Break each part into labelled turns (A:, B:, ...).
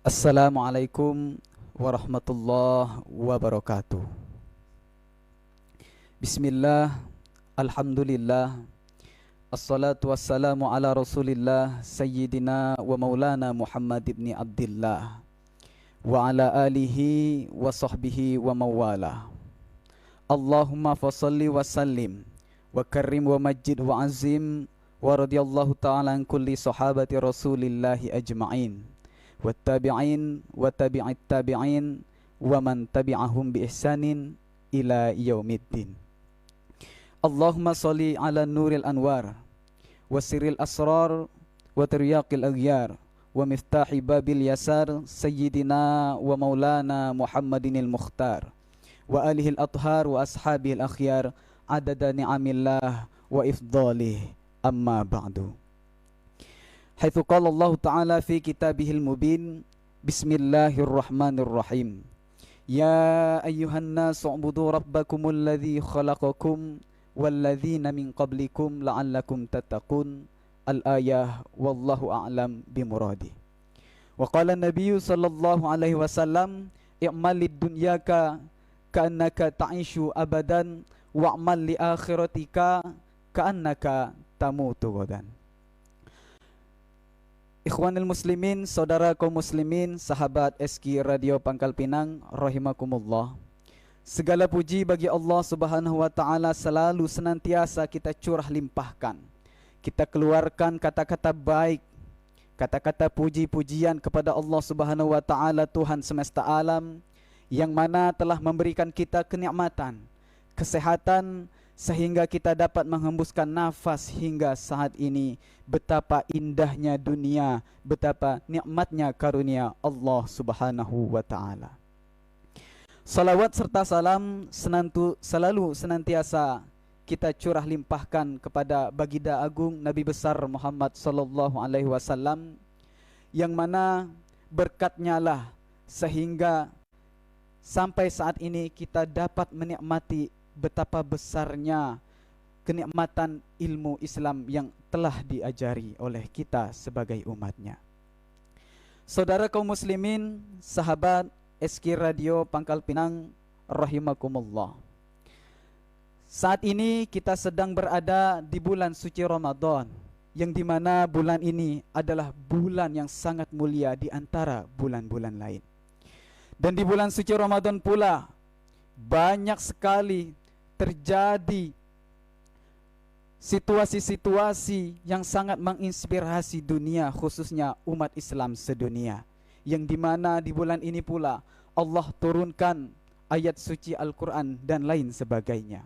A: Assalamualaikum warahmatullahi wabarakatuh. Bismillah, alhamdulillah, assalatu wassalamu ala rasulillah Sayyidina wa maulana Muhammad ibn Abdillah wa ala alihi wa sahbihi wa mawala. Allahumma fasalli wa sallim wa karrim wa majid wa azim wa radiyallahu ta'ala an kulli sahabati rasulillahi ajma'in wattabi'in wa tabi'it tabi'in wa man tabi'ahum bi ihsanin ila yaumiddin. Allahumma salli ala nuril anwar wa sirril asrar wa tiryaqil aghyar wa miftahi babil yasar sayyidina wa maulana Muhammadinil mukhtar wa alihil athhar wa ashabihil akhyar adada ni'amillah wa ifdalih, amma ba'du. Haitsu qala Allah Ta'ala fi kitabihil mubin, Bismillahirrahmanirrahim. Ya ayyuhan nasu ubudu rabbakumul ladzi khalaqakum walladzina min qablikum la'allakum tattaqun. Al-ayah, wallahu a'lam bimuradi. Wa qala an-nabiyyu sallallahu alaihi wasallam, i'mal lid-dunyaka ka'annaka ta'ishu abadan wa'mal li akhiratika ka'annaka tamutu ghadan. Ikhwanul muslimin, saudara kaum muslimin, sahabat SK Radio Pangkal Pinang, rahimakumullah. Segala puji bagi Allah Subhanahu wa taala selalu senantiasa kita curah limpahkan. Kita keluarkan kata-kata baik, kata-kata puji-pujian kepada Allah Subhanahu wa taala, Tuhan semesta alam, yang mana telah memberikan kita kenikmatan, kesehatan, sehingga kita dapat menghembuskan nafas hingga saat ini. Betapa indahnya dunia, betapa nikmatnya karunia Allah Subhanahu wa taala. Salawat serta salam selalu senantiasa kita curah limpahkan kepada baginda agung Nabi besar Muhammad sallallahu alaihi wasallam, yang mana berkatnya lah sehingga sampai saat ini kita dapat menikmati betapa besarnya kenikmatan ilmu Islam yang telah diajari oleh kita sebagai umatnya. Saudara kaum muslimin, sahabat SK Radio Pangkal Pinang, rahimakumullah. Saat ini kita sedang berada di bulan suci Ramadan, yang dimana bulan ini adalah bulan yang sangat mulia di antara bulan-bulan lain. Dan di bulan suci Ramadan pula banyak sekali terjadi situasi-situasi yang sangat menginspirasi dunia, khususnya umat Islam sedunia, yang dimana di bulan ini pula Allah turunkan ayat suci Al-Quran dan lain sebagainya.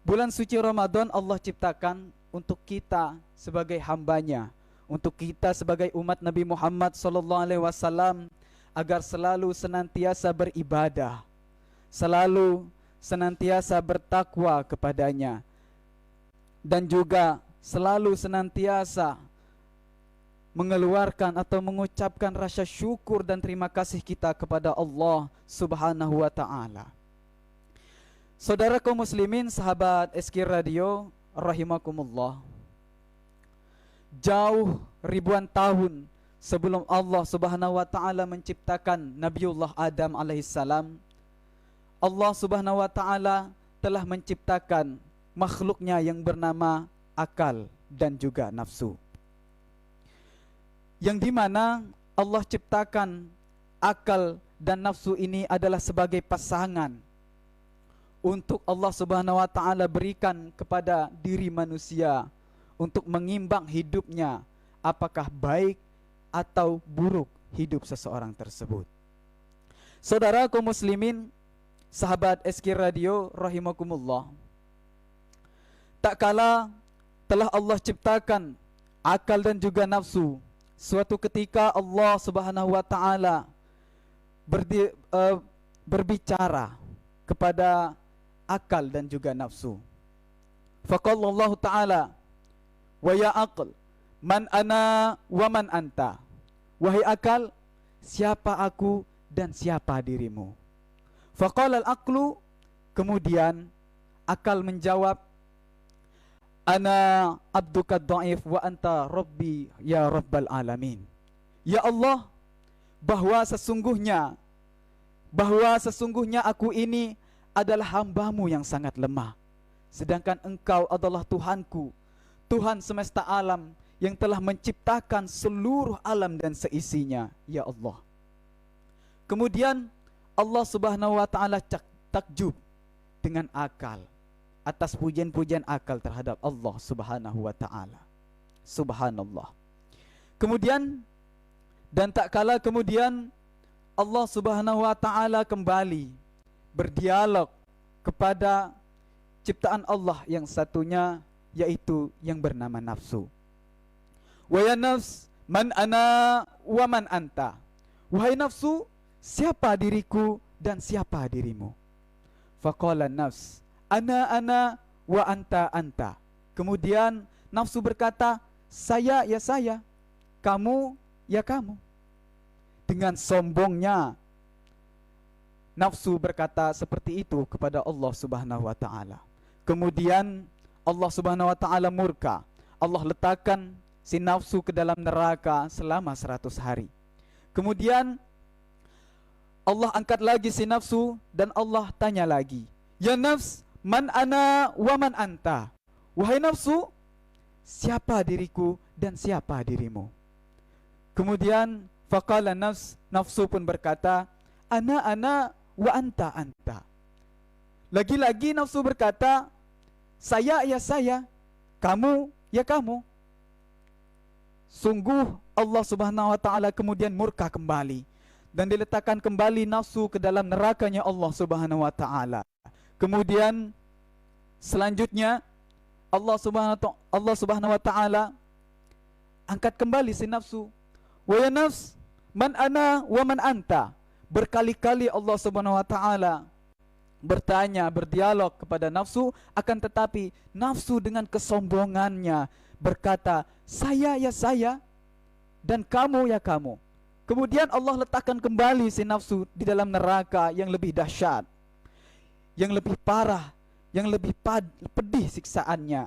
A: Bulan suci Ramadan Allah ciptakan untuk kita sebagai hambanya, untuk kita sebagai umat Nabi Muhammad SAW, agar selalu senantiasa beribadah, selalu senantiasa bertakwa kepadanya, dan juga selalu senantiasa mengeluarkan atau mengucapkan rasa syukur dan terima kasih kita kepada Allah Subhanahu wa taala. Saudara kaum muslimin, sahabat SK Radio, rahimakumullah. Jauh ribuan tahun sebelum Allah Subhanahu wa taala menciptakan Nabiullah Adam alaihissalam, Allah Subhanahu wa taala telah menciptakan makhluknya yang bernama akal dan juga nafsu, yang dimana Allah ciptakan akal dan nafsu ini adalah sebagai pasangan untuk Allah Subhanahu wa taala berikan kepada diri manusia untuk mengimbang hidupnya, apakah baik atau buruk hidup seseorang tersebut. Saudara kaum muslimin, sahabat SK Radio, rahimakumullah. Tak kala telah Allah ciptakan akal dan juga nafsu, suatu ketika Allah Subhanahu wa taala berbicara kepada akal dan juga nafsu. Faqala Allah taala, wa ya aql man ana wa man anta. Wahai akal, siapa aku dan siapa dirimu? Faqala al-aqlu, kemudian akal menjawab, ana abduka dhaif wa anta rabbi ya rabbal alamin. Ya Allah, bahwa sesungguhnya aku ini adalah hambamu yang sangat lemah, sedangkan engkau adalah Tuhanku, Tuhan semesta alam yang telah menciptakan seluruh alam dan seisinya, ya Allah. Kemudian Allah Subhanahu wa taala takjub dengan akal, atas pujian-pujian akal terhadap Allah Subhanahu wa taala. Subhanallah. Kemudian dan tak kala kemudian Allah Subhanahu wa taala kembali berdialog kepada ciptaan Allah yang satunya, yaitu yang bernama nafsu. Wa ya nafs man ana wa man anta. Wahai nafsu, siapa diriku dan siapa dirimu? Faqala nafs ana wa anta. Kemudian nafsu berkata, saya ya saya, kamu ya kamu. Dengan sombongnya nafsu berkata seperti itu kepada Allah Subhanahu wa taala. Kemudian Allah Subhanahu wa taala murka. Allah letakkan si nafsu ke dalam neraka selama 100 hari. Kemudian Allah angkat lagi si nafsu dan Allah tanya lagi, ya nafs man ana wa man anta. Wahai nafsu, siapa diriku dan siapa dirimu? Kemudian faqala nafsu pun berkata, ana wa anta. Lagi-lagi nafsu berkata, saya ya saya, kamu ya kamu. Sungguh Allah Subhanahu wa taala kemudian murka kembali dan diletakkan kembali nafsu ke dalam nerakanya Allah Subhanahu wa taala. Kemudian selanjutnya Allah Subhanahu wa taala angkat kembali si nafsu. Wa ya nafs man ana wa man anta. Berkali-kali Allah Subhanahu wa taala bertanya, berdialog kepada nafsu, akan tetapi nafsu dengan kesombongannya berkata, saya ya saya dan kamu ya kamu. Kemudian Allah letakkan kembali si nafsu di dalam neraka yang lebih dahsyat, yang lebih parah, yang lebih pedih siksaannya.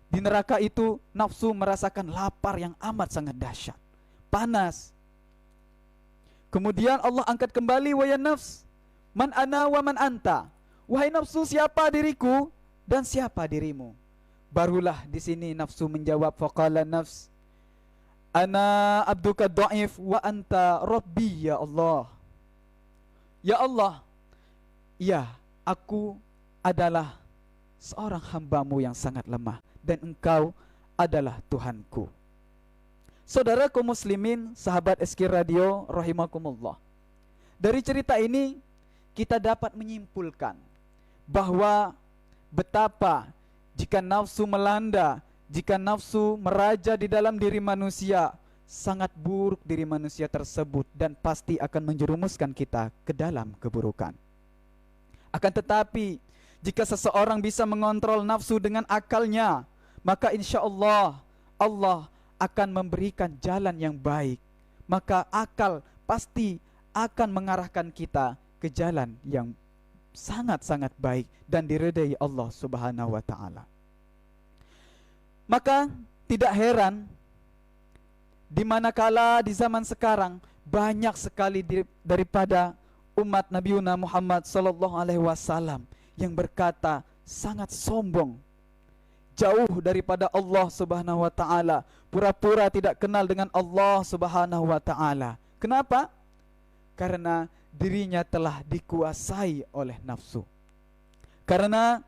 A: Di neraka itu nafsu merasakan lapar yang amat sangat dahsyat, panas. Kemudian Allah angkat kembali, wa ya nafs man ana wa man anta. Wahai nafsu, siapa diriku dan siapa dirimu? Barulah di sini nafsu menjawab, faqala nafs ana abduka dhaif wa anta rabbi ya Allah. Ya Allah, ya aku adalah seorang hambamu yang sangat lemah dan engkau adalah Tuhanku. Saudara kaum muslimin, sahabat SK Radio rahimakumullah. Dari cerita ini kita dapat menyimpulkan bahwa betapa jika nafsu melanda, jika nafsu meraja di dalam diri manusia, sangat buruk diri manusia tersebut dan pasti akan menjerumuskan kita ke dalam keburukan. Akan tetapi jika seseorang bisa mengontrol nafsu dengan akalnya, maka insya Allah Allah akan memberikan jalan yang baik. Maka akal pasti akan mengarahkan kita ke jalan yang sangat-sangat baik dan diridai Allah Subhanahu wa taala. Maka tidak heran di manakala di zaman sekarang banyak sekali daripada umat Nabiuna Muhammad sallallahu alaihi wasallam yang berkata sangat sombong, jauh daripada Allah Subhanahu wa taala, pura-pura tidak kenal dengan Allah Subhanahu wa taala. Kenapa? Karena dirinya telah dikuasai oleh nafsu. Karena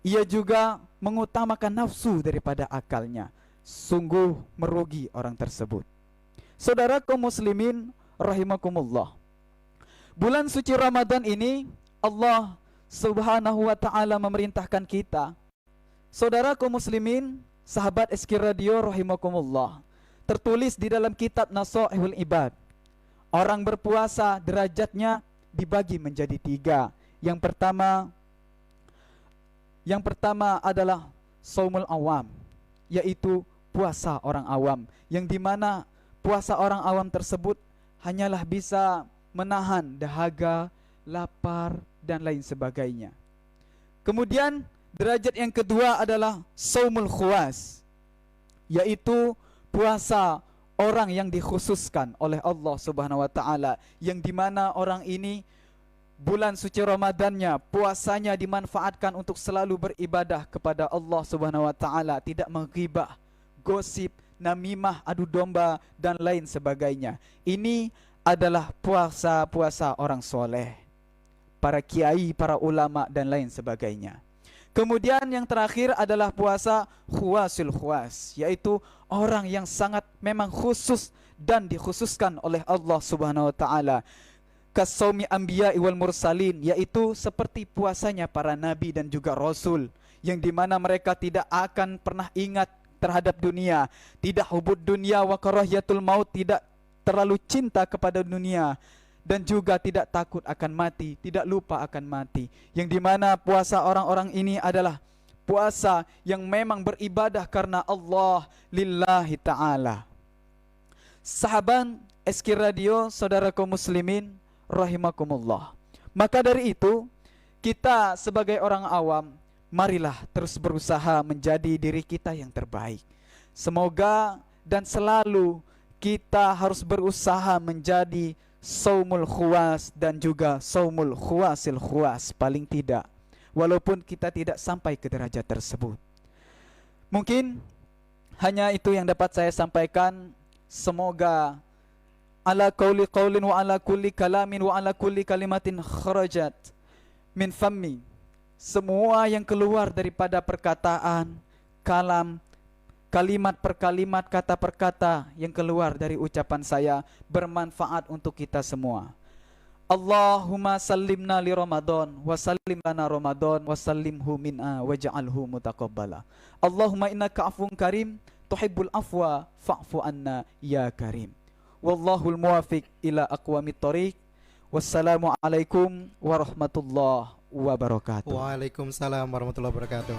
A: ia juga mengutamakan nafsu daripada akalnya. Sungguh merugi orang tersebut. Saudara kaum muslimin rahimakumullah. Bulan suci Ramadan ini Allah Subhanahu wa taala memerintahkan kita, saudara kaum muslimin, sahabat SK Radio rahimakumullah, tertulis di dalam kitab Nasaihul Ibad, orang berpuasa derajatnya dibagi menjadi 3. Yang pertama adalah saumul awam, yaitu puasa orang awam, yang dimana puasa orang awam tersebut hanyalah bisa menahan dahaga, lapar, dan lain sebagainya. Kemudian derajat yang kedua adalah saumul khuwas, yaitu puasa orang yang dikhususkan oleh Allah Subhanahu wa taala, yang dimana orang ini bulan suci Ramadannya, puasanya dimanfaatkan untuk selalu beribadah kepada Allah Subhanahu wa taala, tidak menggibah, gosip, namimah, adu domba dan lain sebagainya. Ini adalah puasa-puasa orang soleh, para kiai, para ulama dan lain sebagainya. Kemudian yang terakhir adalah puasa khuwasul khuwas, yaitu orang yang sangat memang khusus dan dikhususkan oleh Allah Subhanahu wa taala. Kasaumi anbiya'i wal mursalin, yaitu seperti puasanya para nabi dan juga rasul, yang dimana mereka tidak akan pernah ingat terhadap dunia, tidak hubud dunia wa karahiyatul maut, tidak terlalu cinta kepada dunia, dan juga tidak takut akan mati, tidak lupa akan mati. Yang dimana puasa orang-orang ini adalah puasa yang memang beribadah karena Allah lillahi ta'ala. Sahabat SK Radio, saudara kaum muslimin rahimakumullah. Maka dari itu, kita sebagai orang awam, marilah terus berusaha menjadi diri kita yang terbaik. Semoga dan selalu kita harus berusaha menjadi saumul khuwas dan juga saumul khuwasil khuwas, paling tidak, walaupun kita tidak sampai ke derajat tersebut. Mungkin hanya itu yang dapat saya sampaikan. Semoga ala qauli qaulin wa ala kulli kalamin wa ala kulli kalimatin kharajat min fammi, semua yang keluar daripada perkataan, kalam, kalimat per kalimat, kata per kata yang keluar dari ucapan saya bermanfaat untuk kita semua. Allahumma sallimna li Ramadan wa sallim lana Ramadan wa sallimhu min'a waj'alhu mutaqabbala. Allahumma innaka afun karim tuhibbul afwa fa'fu anna ya karim. Wallahul muwafiq ila aqwamit thoriq. Wassalamu alaikum warahmatullahi wabarakatuh.
B: Waalaikumsalam warahmatullahi wabarakatuh.